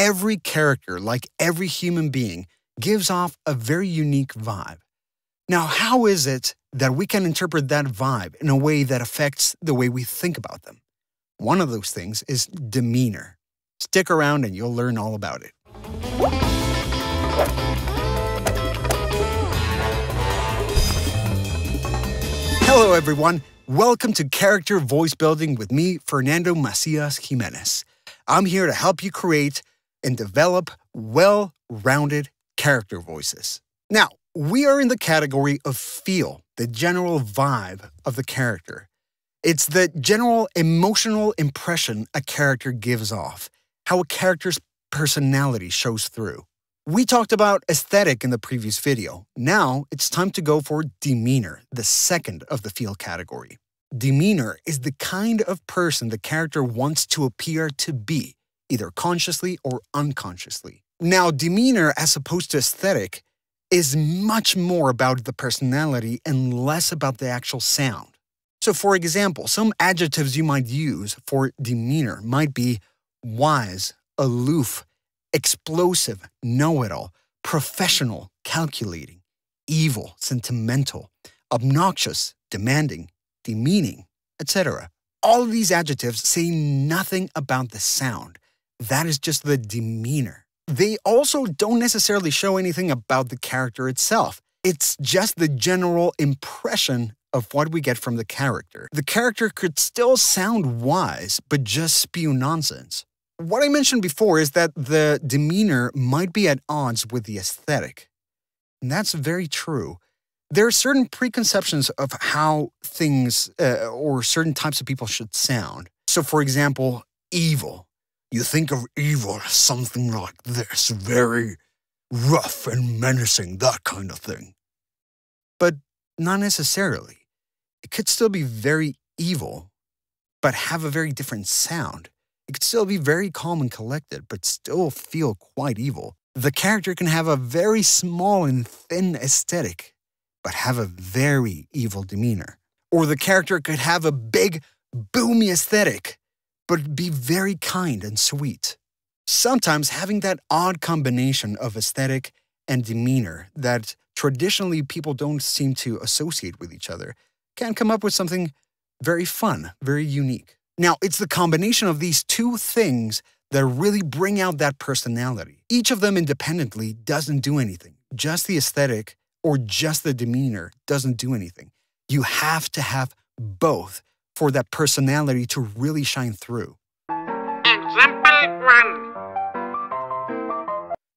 every character, like every human being, gives off a very unique vibe. Now, how is it that we can interpret that vibe in a way that affects the way we think about them? One of those things is demeanor. Stick around and you'll learn all about it. Hello, everyone. Welcome to Character Voice Building with me, Fernando Macias Jimenez. I'm here to help you create and develop well-rounded character voices. Now, we are in the category of feel, the general vibe of the character. It's the general emotional impression a character gives off, how a character's personality shows through. We talked about aesthetic in the previous video. Now, it's time to go for demeanor, the second of the feel category. Demeanor is the kind of person the character wants to appear to be, either consciously or unconsciously. Now, demeanor, as opposed to aesthetic, is much more about the personality and less about the actual sound. So, for example, some adjectives you might use for demeanor might be wise, aloof, explosive, know-it-all, professional, calculating, evil, sentimental, obnoxious, demanding, demeaning, etc. All of these adjectives say nothing about the sound. That is just the demeanor. They also don't necessarily show anything about the character itself. It's just the general impression of what we get from the character. The character could still sound wise, but just spew nonsense. What I mentioned before is that the demeanor might be at odds with the aesthetic. And that's very true. There are certain preconceptions of how things or certain types of people should sound. So, for example, evil. You think of evil as something like this, very rough and menacing, that kind of thing. But not necessarily. It could still be very evil, but have a very different sound. It could still be very calm and collected, but still feel quite evil. The character can have a very small and thin aesthetic, but have a very evil demeanor. Or the character could have a big, boomy aesthetic, but be very kind and sweet. Sometimes having that odd combination of aesthetic and demeanor that traditionally people don't seem to associate with each other can come up with something very fun, very unique. Now, it's the combination of these two things that really bring out that personality. Each of them independently doesn't do anything. Just the aesthetic or just the demeanor doesn't do anything. You have to have both for that personality to really shine through. Example 1.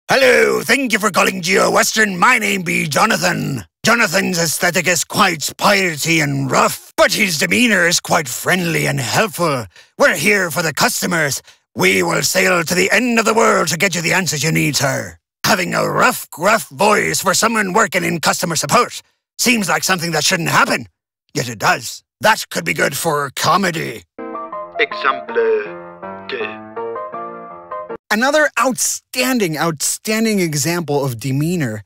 Hello, thank you for calling Geo Western. My name be Jonathan. Jonathan's aesthetic is quite piety and rough, but his demeanor is quite friendly and helpful. We're here for the customers. We will sail to the end of the world to get you the answers you need, sir. Having a rough, gruff voice for someone working in customer support seems like something that shouldn't happen, yet it does. That could be good for comedy. Example 2. Another outstanding example of demeanor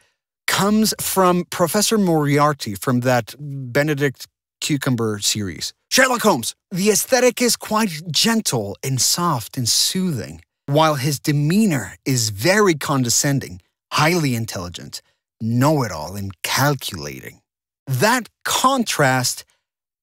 comes from Professor Moriarty from that Benedict Cucumber series. Sherlock Holmes. The aesthetic is quite gentle and soft and soothing, while his demeanor is very condescending, highly intelligent, know-it-all, and calculating. That contrast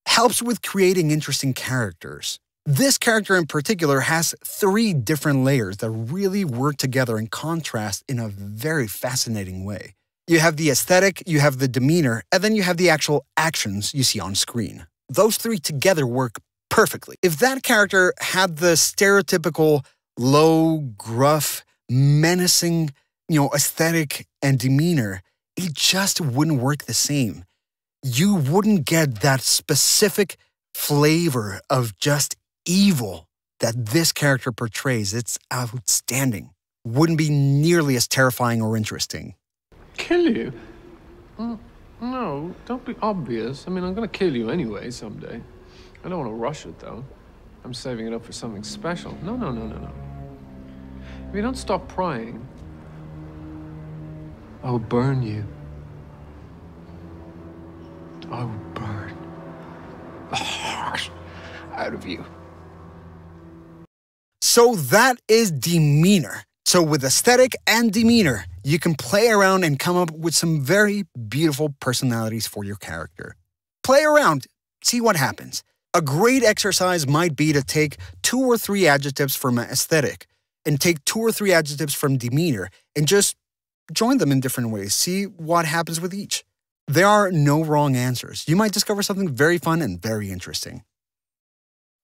helps with creating interesting characters. This character in particular has 3 different layers that really work together in contrast in a very fascinating way. You have the aesthetic, you have the demeanor, and then you have the actual actions you see on screen. Those 3 together work perfectly. If that character had the stereotypical low, gruff, menacing, aesthetic and demeanor, it just wouldn't work the same. You wouldn't get that specific flavor of just evil that this character portrays. It's outstanding. Wouldn't be nearly as terrifying or interesting. Kill you? No, don't be obvious. I mean, I'm gonna kill you anyway someday. I don't want to rush it, though. I'm saving it up for something special. No. If you don't stop prying, I will burn you. I will burn the heart out of you. So that is demeanor. So with aesthetic and demeanor, you can play around and come up with some very beautiful personalities for your character. Play around, see what happens. A great exercise might be to take 2 or 3 adjectives from aesthetic and take 2 or 3 adjectives from demeanor and just join them in different ways. See what happens with each. There are no wrong answers. You might discover something very fun and very interesting.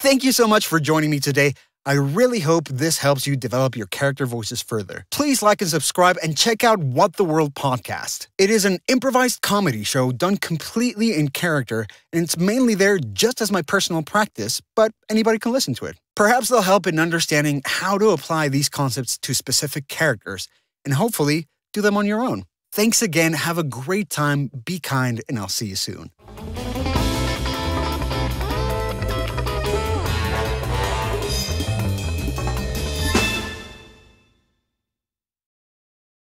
Thank you so much for joining me today. I really hope this helps you develop your character voices further. Please like and subscribe and check out What the World podcast. It is an improvised comedy show done completely in character, and it's mainly there just as my personal practice, but anybody can listen to it. Perhaps they'll help in understanding how to apply these concepts to specific characters, and hopefully do them on your own. Thanks again, have a great time, be kind, and I'll see you soon.